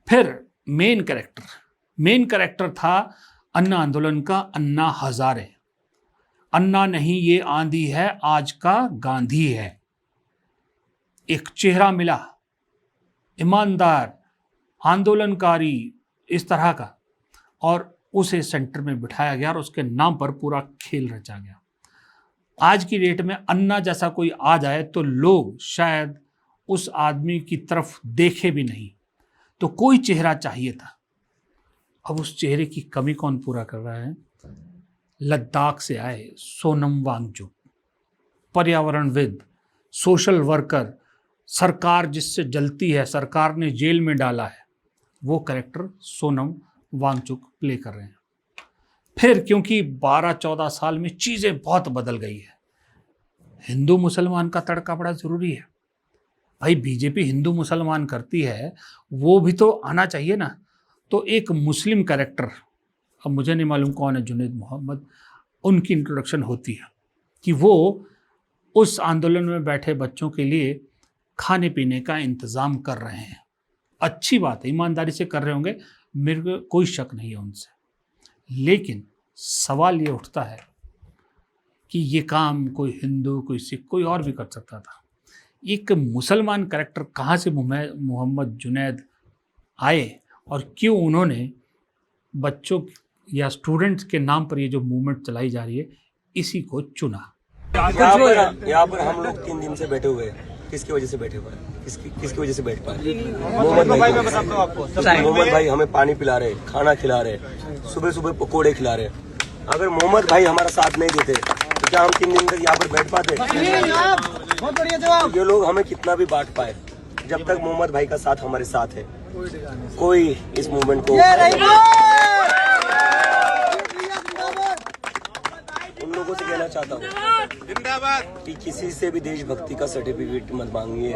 फिर main character था अन्ना आंदोलन का अन्ना हजारे। अन्ना नहीं ये आंधी है, आज का गांधी है। एक चेहरा मिला, ईमानदार, आंदोलनकारी, इस तरह का, और उसे सेंटर में बिठाया गया और उसके नाम पर पूरा खेल रचा गया। आज की डेट में अन्ना जैसा कोई आ जाए तो लोग शायद उस आदमी की तरफ देखे भी नहीं। तो कोई चेहरा चाहिए था। अब उस चेहरे की कमी कौन पूरा कर रहा है? लद्दाख से आए सोनम वांगचुक, पर्यावरणविद, सोशल वर्कर, सरकार जिससे जलती है, सरकार ने जेल में डाला है, वो कैरेक्टर सोनम वांगचुक प्ले कर रहे हैं। फिर क्योंकि 12-14 साल में चीज़ें बहुत बदल गई है, हिंदू मुसलमान का तड़का बड़ा ज़रूरी है। भाई बीजेपी हिंदू मुसलमान करती है, वो भी तो आना चाहिए ना। तो एक मुस्लिम कैरेक्टर, अब मुझे नहीं मालूम कौन है, जुनैद मोहम्मद, उनकी इंट्रोडक्शन होती है कि वो उस आंदोलन में बैठे बच्चों के लिए खाने पीने का इंतज़ाम कर रहे हैं। अच्छी बात है, ईमानदारी से कर रहे होंगे, मेरे को कोई शक नहीं है उनसे। लेकिन सवाल ये उठता है कि ये काम कोई हिंदू, कोई सिख, कोई और भी कर सकता था। एक मुसलमान कैरेक्टर कहाँ से मोहम्मद जुनैद आए और क्यों उन्होंने बच्चों या स्टूडेंट्स के नाम पर ये जो मूवमेंट चलाई जा रही है, इसी को चुना। यहाँ पर हम लोग 3 दिन से बैठे हुए हैं। किसकी वजह से बैठे हुए हैं? किसकी वजह से बैठ पाए? मोहम्मद भाई, मैं बताता हूँ आपको। मोहम्मद भाई हमें पानी पिला रहे, खाना खिला रहे, सुबह सुबह पकोड़े खिला रहे। अगर मोहम्मद भाई हमारा साथ नहीं देते तो क्या हम 3 दिन तक यहाँ पर बैठ पाते? ये लोग हमें कितना भी बांट पाए, जब तक मोहम्मद भाई का साथ हमारे साथ है, कोई इस मूवमेंट को, उन लोगों से कहना चाहता हूँ कि किसी से भी देशभक्ति का सर्टिफिकेट मत मांगिए।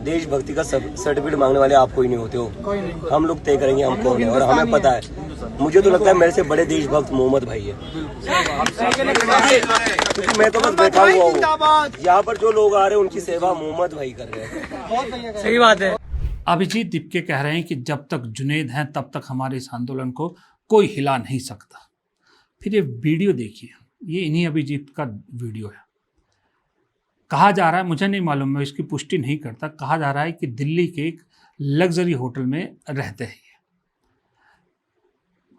देशभक्ति का सर्टिफिकेट मांगने वाले आप कोई नहीं होते हो। हम लोग तय करेंगे हम कौन है, और हमें पता है। मुझे तो लगता है मेरे से बड़े देशभक्त मोहम्मद भाई है, क्योंकि मैं तो बस बैठा हुआ हूँ। यहाँ पर जो लोग आ रहे हैं उनकी सेवा मोहम्मद भाई कर रहे हैं। सही बात है। अभिजीत दीपके कह रहे हैं कि जब तक जुनैद हैं तब तक हमारे इस आंदोलन को कोई हिला नहीं सकता। फिर ये वीडियो देखिए, ये इन्हीं अभिजीत का वीडियो है। कहा जा रहा है, मुझे नहीं मालूम, मैं इसकी पुष्टि नहीं करता, कहा जा रहा है कि दिल्ली के एक लग्जरी होटल में रहते हैं।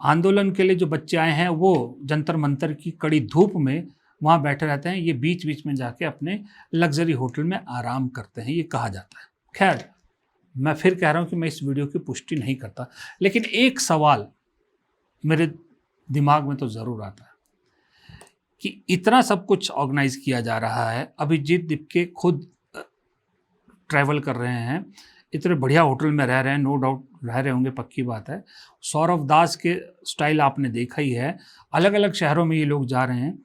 आंदोलन के लिए जो बच्चे आए हैं वो जंतर मंतर की कड़ी धूप में वहाँ बैठे रहते हैं। ये बीच बीच में जाके अपने लग्जरी होटल में आराम करते हैं, ये कहा जाता है। खैर, मैं फिर कह रहा हूँ कि मैं इस वीडियो की पुष्टि नहीं करता, लेकिन एक सवाल मेरे दिमाग में तो ज़रूर आता है कि इतना सब कुछ ऑर्गेनाइज किया जा रहा है, अभिजीत दीपके खुद ट्रैवल कर रहे हैं, इतने बढ़िया होटल में रह रहे हैं, नो डाउट रह रहे होंगे, पक्की बात है। सौरभ दास के स्टाइल आपने देखा ही है, अलग अलग शहरों में ये लोग जा रहे हैं।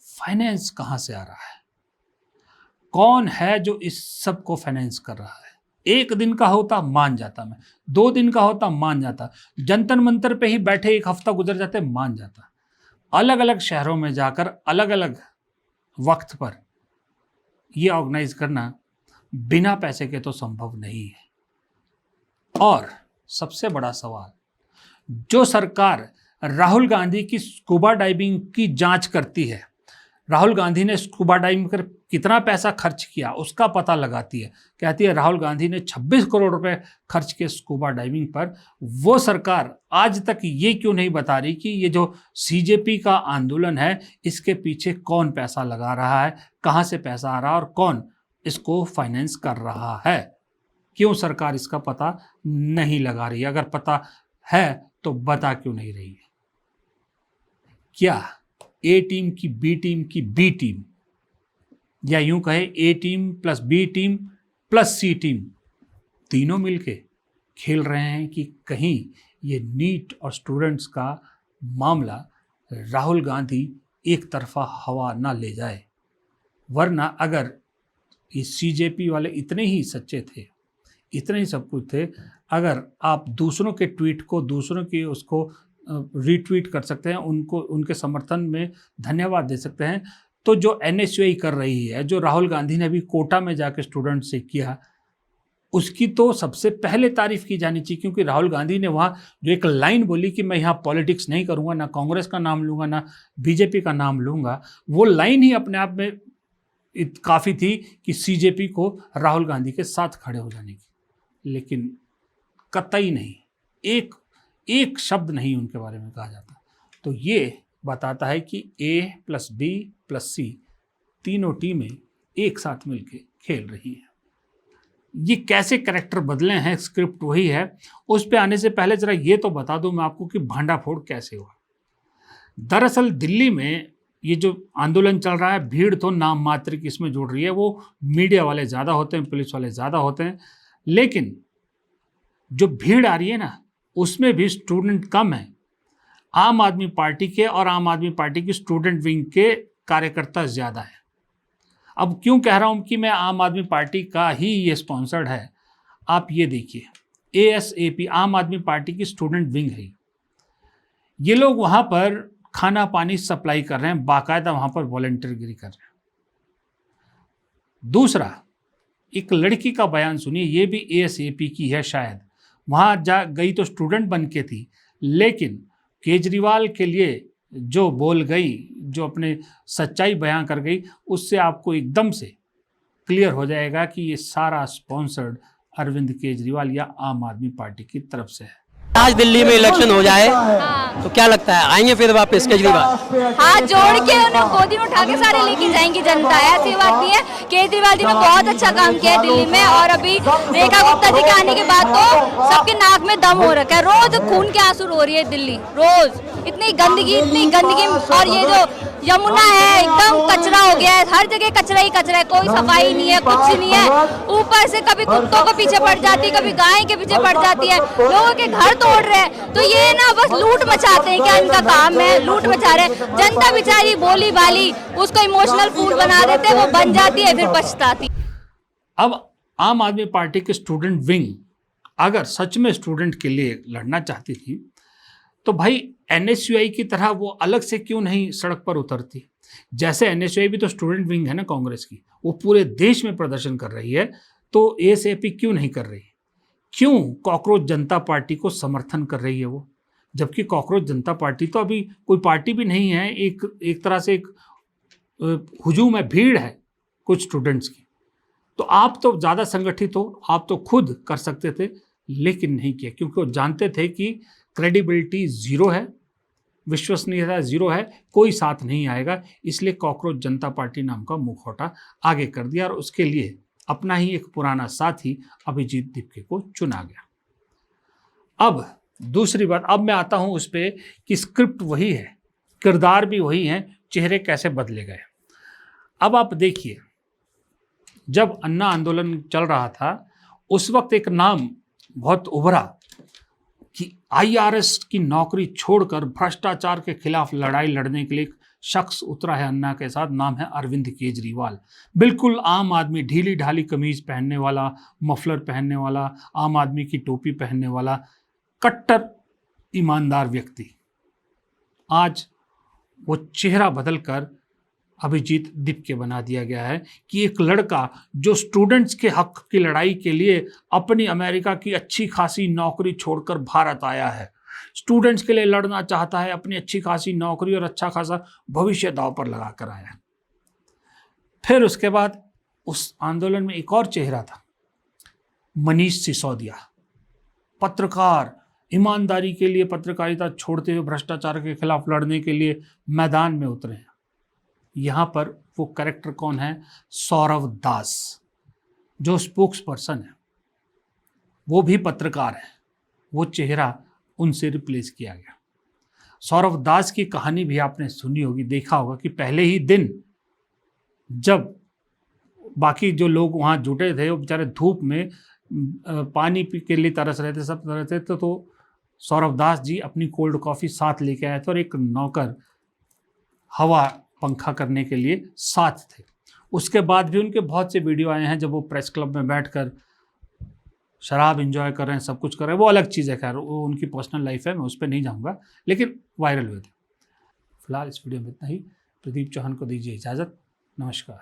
फाइनेंस कहाँ से आ रहा है? कौन है जो इस सब को फाइनेंस कर रहा है? 1 दिन का होता मान जाता मैं, 2 दिन का होता मान जाता, जंतर मंतर पे ही बैठे 1 हफ्ता गुजर जाते मान जाता। अलग अलग शहरों में जाकर अलग अलग वक्त पर ये ऑर्गेनाइज करना बिना पैसे के तो संभव नहीं है। और सबसे बड़ा सवाल, जो सरकार राहुल गांधी की स्कूबा डाइविंग की जांच करती है, राहुल गांधी ने स्कूबा डाइविंग कर कितना पैसा खर्च किया उसका पता लगाती है, कहती है राहुल गांधी ने 26 करोड़ रुपए खर्च किए स्कूबा डाइविंग पर, वो सरकार आज तक ये क्यों नहीं बता रही कि ये जो सीजेपी का आंदोलन है इसके पीछे कौन पैसा लगा रहा है, कहाँ से पैसा आ रहा है और कौन इसको फाइनेंस कर रहा है? क्यों सरकार इसका पता नहीं लगा रही है? अगर पता है तो बता क्यों नहीं रही है? क्या ए टीम की बी टीम की बी टीम, या यूं कहे A team plus B team plus C team, तीनों मिलके खेल रहे हैं कि कहीं ये नीट और स्टूडेंट्स का मामला राहुल गांधी एक तरफा हवा ना ले जाए? वरना अगर ये सीजेपी वाले इतने ही सच्चे थे, इतने ही सब कुछ थे, अगर आप दूसरों के ट्वीट को, दूसरों की उसको रीट्वीट कर सकते हैं, उनको उनके समर्थन में धन्यवाद दे सकते हैं, तो जो एनएसयूआई कर रही है, जो राहुल गांधी ने अभी कोटा में जाकर स्टूडेंट से किया, उसकी तो सबसे पहले तारीफ की जानी चाहिए, क्योंकि राहुल गांधी ने वहाँ जो एक लाइन बोली कि मैं यहाँ पॉलिटिक्स नहीं करूँगा, ना कांग्रेस का नाम लूँगा, ना बीजेपी का नाम लूँगा, वो लाइन ही अपने आप में काफ़ी थी कि सीजेपी को राहुल गांधी के साथ खड़े हो जाने की। लेकिन कतई नहीं, एक शब्द नहीं उनके बारे में कहा जाता। तो ये बताता है कि A+B+C तीनों टीमें एक साथ मिलकर खेल रही हैं। ये कैसे कैरेक्टर बदले हैं, स्क्रिप्ट वही है। उस पे आने से पहले जरा ये तो बता दूं मैं आपको कि भांडाफोड़ कैसे हुआ। दरअसल दिल्ली में ये जो आंदोलन चल रहा है, भीड़ तो नाम मात्र की इसमें जुड़ रही है। वो मीडिया वाले ज़्यादा होते हैं, पुलिस वाले ज़्यादा होते हैं, लेकिन जो भीड़ आ रही है ना, उसमें भी स्टूडेंट कम है। आम आदमी पार्टी के और आम आदमी पार्टी की स्टूडेंट विंग के कार्यकर्ता ज़्यादा है। अब क्यों कह रहा हूँ कि मैं आम आदमी पार्टी का ही ये स्पॉन्सर्ड है, आप ये देखिए, ASAP आम आदमी पार्टी की स्टूडेंट विंग है। ये लोग वहाँ पर खाना पानी सप्लाई कर रहे हैं, बाकायदा वहाँ पर वॉलंटियरगिरी कर रहे हैं। दूसरा, एक लड़की का बयान सुनिए, ये भी ASAP की है शायद। वहाँ जा गई तो स्टूडेंट बन के थी, लेकिन केजरीवाल के लिए जो बोल गई, जो अपने सच्चाई बयां कर गई, उससे आपको एकदम से क्लियर हो जाएगा कि ये सारा स्पॉन्सर्ड अरविंद केजरीवाल या आम आदमी पार्टी की तरफ से है। आज दिल्ली में इलेक्शन हो जाए तो क्या लगता है, आएंगे फिर वापस केजरीवाल? हाथ जोड़ के उन्हें गोदी में उठा के सारे लेके जाएंगी जनता। ऐसी बात नहीं है, केजरीवाल जी ने बहुत अच्छा काम किया है दिल्ली में। और अभी रेखा गुप्ता जी के आने के बाद तो सबके नाक में दम हो रखा है। रोज खून के आंसू रो रही है दिल्ली, रोज इतनी गंदगी। और ये जो यमुना है एकदम कचरा हो गया है, हर जगह कचरा ही कचरा है, कोई सफाई नहीं है, कुछ नहीं है। ऊपर से कभी कुत्तों के पीछे पड़ जाती है, कभी गाय के पीछे पड़ जाती है, लोगों के घर तोड़ रहे हैं। तो ये ना बस लूट मचाते हैं, क्या इनका काम है, लूट मचा रहे हैं। जनता बेचारी बोली बाली उसको इमोशनल फूल बना देते हैं, वो बन जाती है, फिर पछताती। अब आम आदमी पार्टी के स्टूडेंट विंग अगर सच में स्टूडेंट के लिए लड़ना चाहती थी, तो भाई NSUI की तरह वो अलग से क्यों नहीं सड़क पर उतरती। जैसे NSUI भी तो स्टूडेंट विंग है ना कांग्रेस की, वो पूरे देश में प्रदर्शन कर रही है, तो ASAP क्यों नहीं कर रही? क्यों कॉकरोच जनता पार्टी को समर्थन कर रही है वो? जबकि कॉकरोच जनता पार्टी तो अभी कोई पार्टी भी नहीं है, एक तरह से एक हुजूम है, भीड़ है कुछ स्टूडेंट्स की। तो आप तो ज़्यादा संगठित हो, आप तो खुद कर सकते थे, लेकिन नहीं किया, क्योंकि वो जानते थे कि क्रेडिबिलिटी ज़ीरो है, विश्वसनीयता ज़ीरो है, कोई साथ नहीं आएगा। इसलिए कॉकरोच जनता पार्टी नाम का मुखौटा आगे कर दिया और उसके लिए अपना ही एक पुराना साथी अभिजीत दीपके को चुना गया। अब दूसरी बात, अब मैं आता हूं उस पर कि स्क्रिप्ट वही है, किरदार भी वही है, चेहरे कैसे बदले गए। अब आप देखिए, जब अन्ना आंदोलन चल रहा था उस वक्त एक नाम बहुत उभरा कि IRS की नौकरी छोड़कर भ्रष्टाचार के खिलाफ लड़ाई लड़ने के लिए एक शख्स उतरा है अन्ना के साथ, नाम है अरविंद केजरीवाल। बिल्कुल आम आदमी, ढीली ढाली कमीज पहनने वाला, मफलर पहनने वाला, आम आदमी की टोपी पहनने वाला, कट्टर ईमानदार व्यक्ति। आज वो चेहरा बदलकर अभिजीत दीपके बना दिया गया है कि एक लड़का जो स्टूडेंट्स के हक की लड़ाई के लिए अपनी अमेरिका की अच्छी खासी नौकरी छोड़कर भारत आया है, स्टूडेंट्स के लिए लड़ना चाहता है, अपनी अच्छी खासी नौकरी और अच्छा खासा भविष्य दांव पर लगा कर आया है। फिर उसके बाद उस आंदोलन में एक और चेहरा था, मनीष सिसोदिया, पत्रकार, ईमानदारी के लिए पत्रकारिता छोड़ते हुए भ्रष्टाचार के खिलाफ लड़ने के लिए मैदान में उतरे हैं। यहाँ पर वो कैरेक्टर कौन है? सौरव दास, जो स्पोक्स पर्सन है, वो भी पत्रकार है। वो चेहरा उनसे रिप्लेस किया गया। सौरव दास की कहानी भी आपने सुनी होगी, देखा होगा कि पहले ही दिन जब बाकी जो लोग वहाँ जुटे थे वो बेचारे धूप में पानी के लिए तरस रहे थे, सब तरह थे, तो सौरव दास जी अपनी कोल्ड कॉफ़ी साथ लेके आए थे और एक नौकर हवा पंखा करने के लिए साथ थे। उसके बाद भी उनके बहुत से वीडियो आए हैं जब वो प्रेस क्लब में बैठकर शराब एंजॉय कर रहे हैं, सब कुछ कर रहे हैं। वो अलग चीज़ है, खैर वो उनकी पर्सनल लाइफ है, मैं उस पर नहीं जाऊँगा, लेकिन वायरल हुए थे। फिलहाल इस वीडियो में इतना ही। प्रदीप चौहान को दीजिए इजाज़त। नमस्कार।